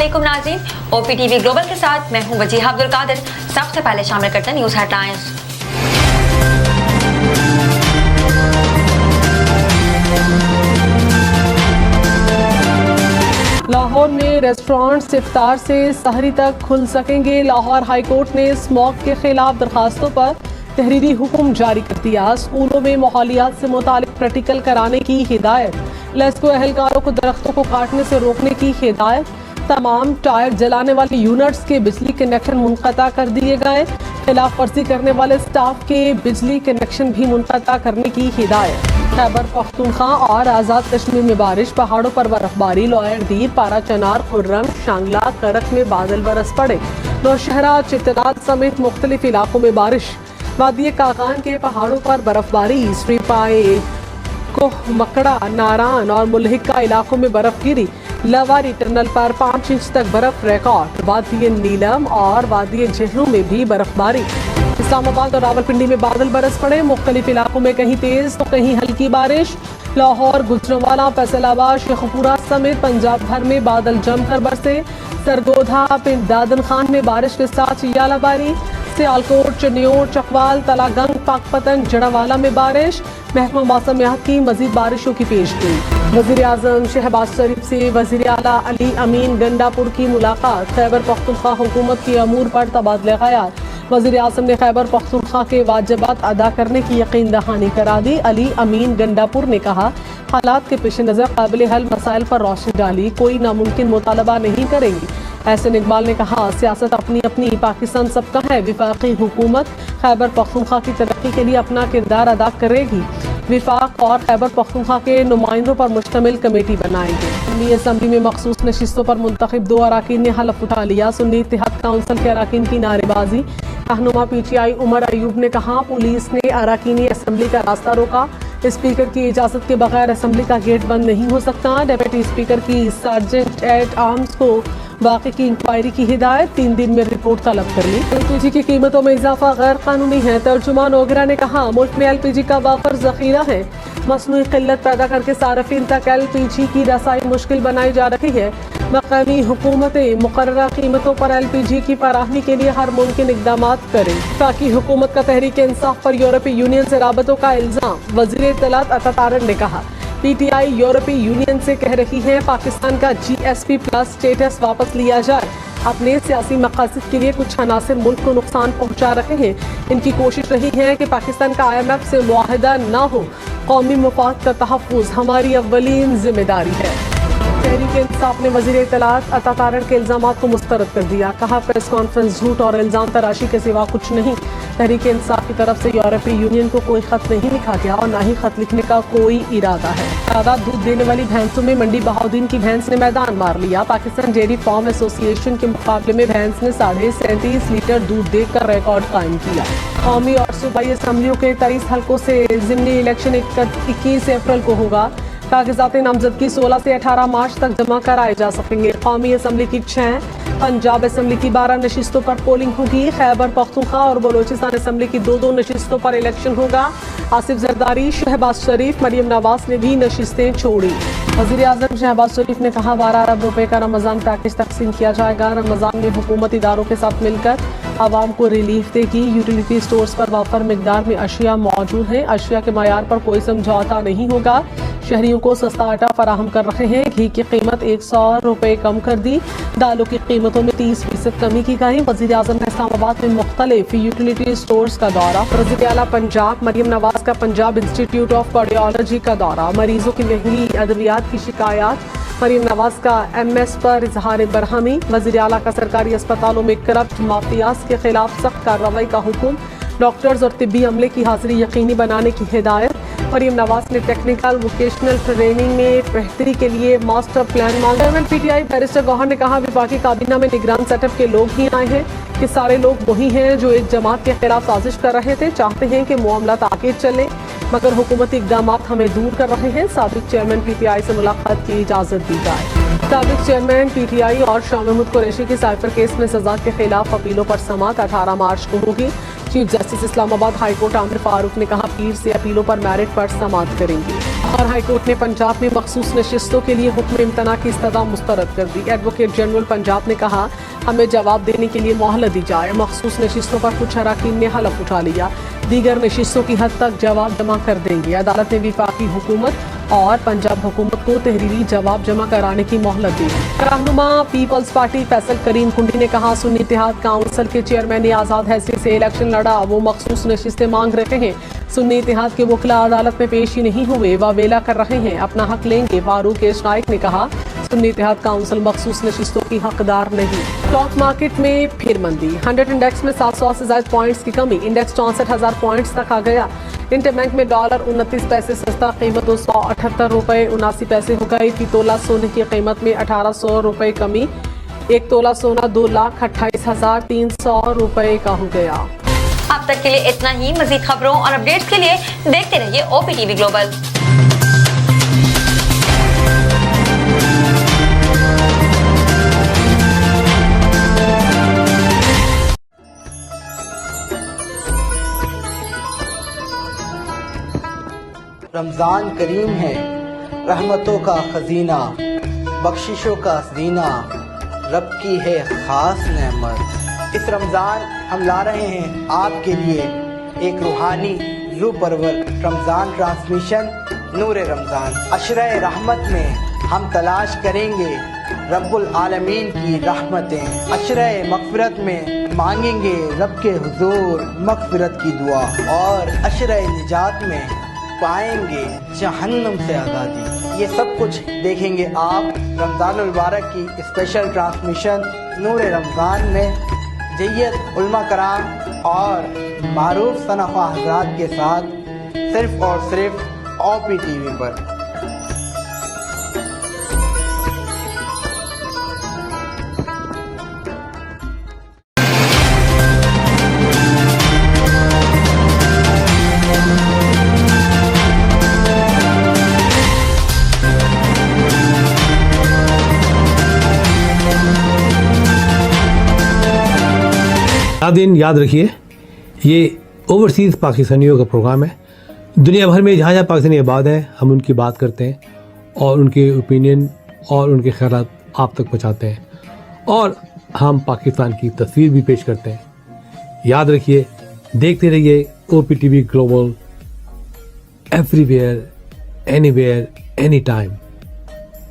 अस्सलामुअलैकुम नाज़रीन, OPTV global के साथ मैं हूं वजीहा अब्दुल कादिर। सबसे पहले शामिल करते हैं न्यूज़ हेडलाइंस। लाहौर में रेस्टोरेंट्स इफ्तार से सहरी तक खुल सकेंगे। लाहौर हाई कोर्ट ने स्मोक के खिलाफ दरखास्तों पर तहरीरी हुक्म जारी कर दिया। स्कूलों में माहौलियात से मुतालिक प्रैक्टिकल कराने की हिदायत। लेस्को एहलकारों को दरख्तों को काटने से रोकने की हिदायत। तमाम टायर जलाने वाले यूनिट्स के बिजली कनेक्शन मुनक़ता कर दिए गए। खिलाफ वर्जी करने वाले स्टाफ के बिजली कनेक्शन भी मुनक़ता करने की हिदायत। खैबर पख्तूनख्वा और आज़ाद कश्मीर में बारिश, पहाड़ों पर बर्फबारी। लोयर दीर, पारा चनार, खुर्रम, शांगला, करक में बादल बरस पड़े। नौशहरा, चितनाल समेत मुख्तलिफ इलाकों में बारिश। वादी कागान के पहाड़ों पर बर्फबारी। श्रीपाए, कोह, मकड़ा, नारान और मुल्हिका इलाकों में बर्फ गिरी। लवारी टनल पर 5 इंच तक बर्फ रिकॉर्ड। वादी नीलम और वादी जहलू में भी बर्फबारी। इस्लामाबाद और रावलपिंडी में बादल बरस पड़े। मुख्तलिफ इलाकों में कहीं तेज तो कहीं हल्की बारिश। लाहौर, गुजरांवाला, फैसलाबाद, शेखपुरा समेत पंजाब भर में बादल जमकर बरसे। सरगोधा, पिंड दादन खान में बारिश के साथ यालाबारी। सियालकोट, चनियोर, चकवाल, तलागंग, पाकपतन, जड़ावाला में बारिश। महकमा मौसमियात की मजीद बारिशों की पेशगोई। वज़ीर आज़म शहबाज शरीफ से वज़ीर आला अली अमीन गंडापुर की मुलाकात। खैबर पख्तूनख्वा हुकूमत के अमूर पर तबादला ख्याल। वज़ीर आज़म ने खैबर पख्तूनख्वा के वाजिबात अदा करने की यकीन दहानी करा दी। अली अमीन गंडापुर ने कहा, हालात के पेश नज़र काबिल हल मसाइल पर रोशनी डाली, कोई नामुमकिन मुतालबा नहीं करेंगी। एहसन इकबाल ने कहा, सियासत अपनी अपनी, पाकिस्तान सबका है। विफाकी हुकूमत खैबर पख्तूनख्वा की तरक्की के लिए अपना किरदार अदा करेगी। विफाक और खैबर पख्तूनख्वा के नुमाइंदों पर मुश्तमिल कमेटी बनाएंगे। सुन्नी असम्बली में मखसूस नशिस्तों पर मुंतखब 2 अराकीन ने हलफ उठा लिया। सुन्नी इत्तेहाद काउंसिल के अराकीन की नारेबाजी। रहनुमा PTI उमर अयूब ने कहा, पुलिस ने अराकीनी असम्बली का रास्ता रोका। स्पीकर की इजाजत के बगैर असम्बली का गेट बंद नहीं हो सकता। डेप्यूटी स्पीकर की सार्जेंट एट आर्म्स को वाक़े की इंक्वायरी की हिदायत। 3 दिन में रिपोर्ट तलब कर ली। LPG की कीमतों में इजाफा गैर कानूनी है। तर्जुमान ओगरा ने कहा, मुल्क में LPG का वाफर जखीरा है। मसनूई किल्लत पैदा करके सार्फिन तक LPG की रसाई मुश्किल बनाई जा रही है। मकामी हुकूमतें मुकर्ररा कीमतों पर LPG की फराहमी के लिए हर मुमकिन इकदाम करें। ताकि हुकूमत का तहरीक इंसाफ पर यूरोपीय यूनियन से राबतों का इल्जाम। वज़ीर इत्तलात अता तारड़ ने कहा, PTI यूरोपीय यूनियन से कह रही है, पाकिस्तान का GSP+ स्टेटस वापस लिया जाए। अपने सियासी मकासद के लिए कुछ अनासिर मुल्क को नुकसान पहुंचा रहे हैं। इनकी कोशिश रही है कि पाकिस्तान का IMF से मुआहदा न हो। कौमी मफाद का तहफ़्फ़ुज़ हमारी अव्वलीन जिम्मेदारी है। तहरीक इंसाफ ने वज़ीर इत्तलात अता तारड़ के इल्ज़ामात को मुस्तरद कर दिया। कहा, प्रेस कॉन्फ्रेंस झूठ और इल्ज़ाम तराशी के सिवा कुछ नहीं। तहरीक इंसाफ की तरफ से यूरोपीय यूनियन को कोई खत नहीं लिखा गया और न ही खत लिखने का कोई इरादा है। ज़्यादा दूध देने वाली भैंसों में मंडी बहाउद्दीन की भैंस ने मैदान मार लिया। पाकिस्तान डेयरी फार्म एसोसिएशन के मुकाबले में भैंस ने 37.5 लीटर दूध देकर रिकॉर्ड कायम किया। कौमी और सूबाई असम्बलियों के 23 हल्कों से ज़िमनी इलेक्शन 21 अप्रैल को होगा। कागजात नामजदगी 16 से 18 मार्च तक जमा कराए जा सकेंगे। कौमी असम्बली की 6, पंजाब असम्बली की 12 नशिस्तों पर पोलिंग होगी। खैबर पख्तूनख्वा और बलोचिस्तान असम्बली की 2 नशिस्तों पर इलेक्शन होगा। आसिफ जरदारी, शहबाज शरीफ, मरियम नवाज ने भी नशिस्तें छोड़ी। वज़ीर आज़म शहबाज शरीफ ने कहा, 12 अरब रुपए का रमज़ान पैकेज तकसीम किया जाएगा। रमज़ान में हुकूमती इदारों के साथ मिलकर आवाम को रिलीफ देगी। यूटिलिटी स्टोर्स पर वाफर मिकदार में अशिया मौजूद हैं। अशिया के मयार पर कोई समझौता नहीं होगा। शहरियों को सस्ता आटा फराहम कर रहे हैं। घी की कीमत 100 रुपए कम कर दी। दालों की कीमतों में 30% कमी की गई। वज़ीर आज़म ने इस्लामाबाद में मुख्तलिफ यूटिलिटी स्टोर्स का दौरा। वज़ीर आला पंजाब मरियम नवाज का पंजाब इंस्टीट्यूट ऑफ कार्डियोलॉजी का दौरा। मरीजों की महंगी अद्वियात की शिकायत। मरियम नवाज का MS पर इजहार बरहमी। वज़ीर आला का सरकारी अस्पतालों में करप्ट माफियाज के खिलाफ सख्त कार्रवाई का हुक्म। डॉक्टर्स और तिब्बी अमले की हाजिरी यकीनी बनाने की हिदायत। मरियम नवाज ने टेक्निकल वोकेशनल ट्रेनिंग में बेहतरी के लिए मास्टर प्लान मांगा। PTI बैरिस्टर गौहर ने कहा, विफाकी काबीना में निगरान सेटअप के लोग ही आए हैं कि सारे लोग वही हैं जो एक जमात के खिलाफ साजिश कर रहे थे। चाहते हैं कि मामलात आगे चले, मगर हुकूमती इक़दाम हमें दूर कर रहे हैं। साबिक चेयरमैन PTI से मुलाकात की इजाज़त दी जाए। साबिक चेयरमैन PTI और शाह महमूद कुरैशी की साइफर केस में सजा के खिलाफ अपीलों पर समाअत 18 मार्च को होगी। Chief justice Islamabad high court Aamir Farooq ने कहा, पीर से अपीलों पर मेरिट पर समाअत करेंगे। लाहौर हाई कोर्ट ने पंजाब में मखसूस नशिस्तों के लिए हुक्म इम्तना की इस्तदा मुस्तरद कर दी। एडवोकेट जनरल पंजाब ने कहा, हमें जवाब देने के लिए मोहलत दी जाए। मखसूस नशिस्तों पर कुछ अरकान ने हलफ उठा लिया, दीगर नशिस्तों की हद तक जवाब जमा कर देंगे। अदालत ने वफाकी हुकूमत और पंजाब हुकूमत को तहरीरी जवाब जमा कराने की मोहलत दी। रहनुमा पीपल्स पार्टी फैसल करीम कुंडी ने कहा, सुन्नी इत्तेहाद काउंसिल के चेयरमैन ने आज़ाद हैसियत से इलेक्शन लड़ा, वो मखसूस नशिस्तें मांग रहे हैं। सुन्नी इत्तेहाद के वकला अदालत में पेश ही नहीं हुए, वावेला कर रहे हैं, अपना हक लेंगे। फारूक एस नाइक ने कहा, सुन्नी इत्तेहाद काउंसिल मखसूस नशिस्तों की हकदार नहीं। स्टॉक मार्केट में फिर मंदी, 100 इंडेक्स में 700 से ज्यादा पॉइंट्स की कमी, इंडेक्स 64,000 पॉइंट्स तक आ गया। इंटरबैंक में डॉलर 29 पैसे सस्ता, कीमत 278 रुपये 79 पैसे हो गई। फी तोला सोने की कीमत में 1800 रुपये कमी, एक तोला सोना 2,28,300 रुपये का हो गया। अब तक के लिए इतना ही। मजीद खबरों और अपडेट्स के लिए देखते रहिए OPTV ग्लोबल। रमज़ान करीम है, रहमतों का खजीना, बख्शिशों का जीना, रब की है खास नेमत। इस रमज़ान हम ला रहे हैं आपके लिए एक रूहानी रूह परवर रमज़ान ट्रांसमिशन नूर रमज़ान। अशरे रहमत में हम तलाश करेंगे रब्बुल आलमीन की रहमतें। अशरे मग़फ़िरत में मांगेंगे रब के हुजूर मग़फ़िरत की दुआ, और अशरे निजात में पाएंगे जहन्नम से आज़ादी। ये सब कुछ देखेंगे आप रमज़ानुल मुबारक की स्पेशल ट्रांसमिशन नूर रमज़ान में, जय्यद उलमा कराम और मारूफ सनाख़्वा हज़रात के साथ, सिर्फ़ और सिर्फ OPTV पर। दिन याद रखिए, ये ओवरसीज़ पाकिस्तानियों का प्रोग्राम है। दुनिया भर में जहाँ जहाँ पाकिस्तानी आबाद हैं, हम उनकी बात करते हैं और उनके ओपिनियन और उनके ख्यालात आप तक पहुँचाते हैं, और हम पाकिस्तान की तस्वीर भी पेश करते हैं। याद रखिए, देखते रहिए OPTV global, everywhere, anywhere, any time,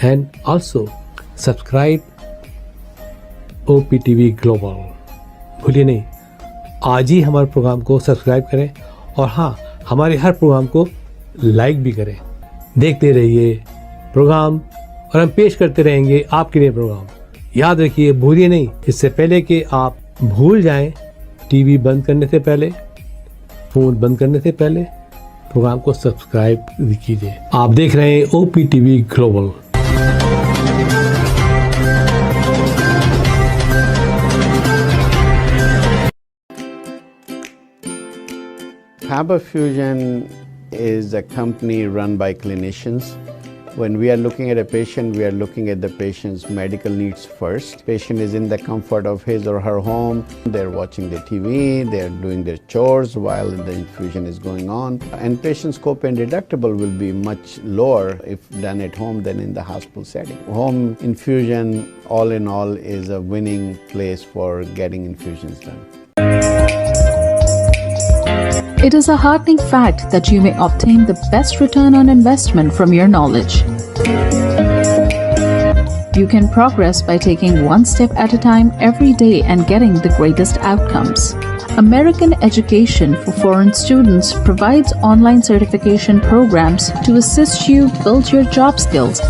and also subscribe OPTV global. भूलिए नहीं, आज ही हमारे प्रोग्राम को सब्सक्राइब करें, और हाँ, हमारे हर प्रोग्राम को लाइक भी करें। देखते रहिए प्रोग्राम, और हम पेश करते रहेंगे आपके लिए प्रोग्राम। याद रखिए, भूलिए नहीं, इससे पहले कि आप भूल जाएं, टीवी बंद करने से पहले, फ़ोन बंद करने से पहले प्रोग्राम को सब्सक्राइब कीजिए। आप देख रहे हैं OPTV global. Faber Fusion is a company run by clinicians. When we are looking at a patient, we are looking at the patient's medical needs first. Patient is in the comfort of his or her home. They're watching the TV, they're doing their chores while the infusion is going on. And patient's copay and deductible will be much lower if done at home than in the hospital setting. Home infusion, all in all, is a winning place for getting infusions done. It is a heartening fact that you may obtain the best return on investment from your knowledge. You can progress by taking one step at a time every day and getting the greatest outcomes. American Education for Foreign Students provides online certification programs to assist you build your job skills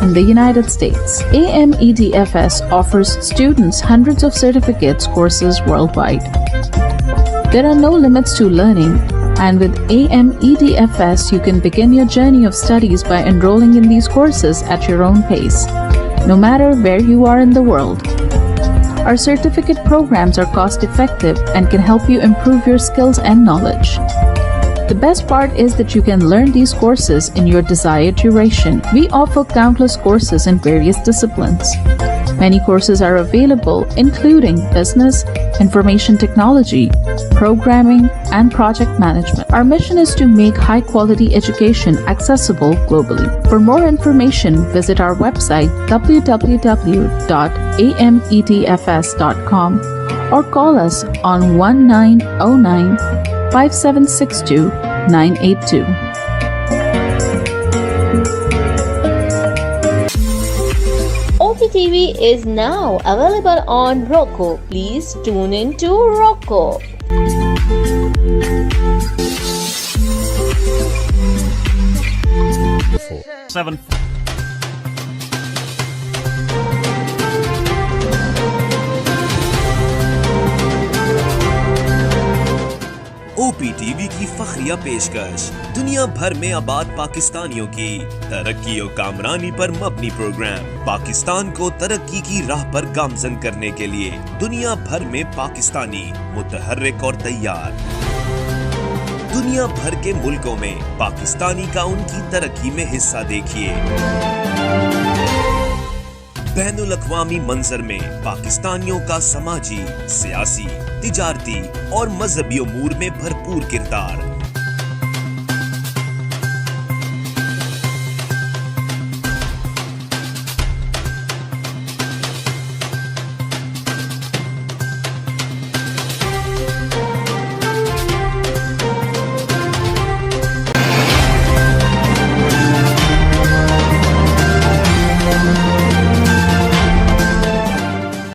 in the United States. AMEDFS offers students hundreds of certificates courses worldwide. There are no limits to learning, and with AMEDFS you can begin your journey of studies by enrolling in these courses at your own pace, no matter where you are in the world. Our certificate programs are cost-effective and can help you improve your skills and knowledge. The best part is that you can learn these courses in your desired duration. We offer countless courses in various disciplines. Many courses are available, including business, information technology, programming, and project management. Our mission is to make high-quality education accessible globally. For more information, visit our website www.ametfs.com or call us on 1909 5762 982. OPTV is now available on Roku. Please tune in to Roku. OPTV की फखरिया पेशकश दुनिया भर में आबाद पाकिस्तानियों की तरक्की और कामरानी पर मबनी प्रोग्राम पाकिस्तान को तरक्की की राह पर गामजन करने के लिए दुनिया भर में पाकिस्तानी मुतहर्रिक और तैयार। दुनिया भर के मुल्कों में पाकिस्तानी का उनकी तरक्की में हिस्सा देखिए। बैनुल अक़वामी मंजर में पाकिस्तानियों का समाजी, सियासी, तिजारती और मजहबी उमूर में भरपूर किरदार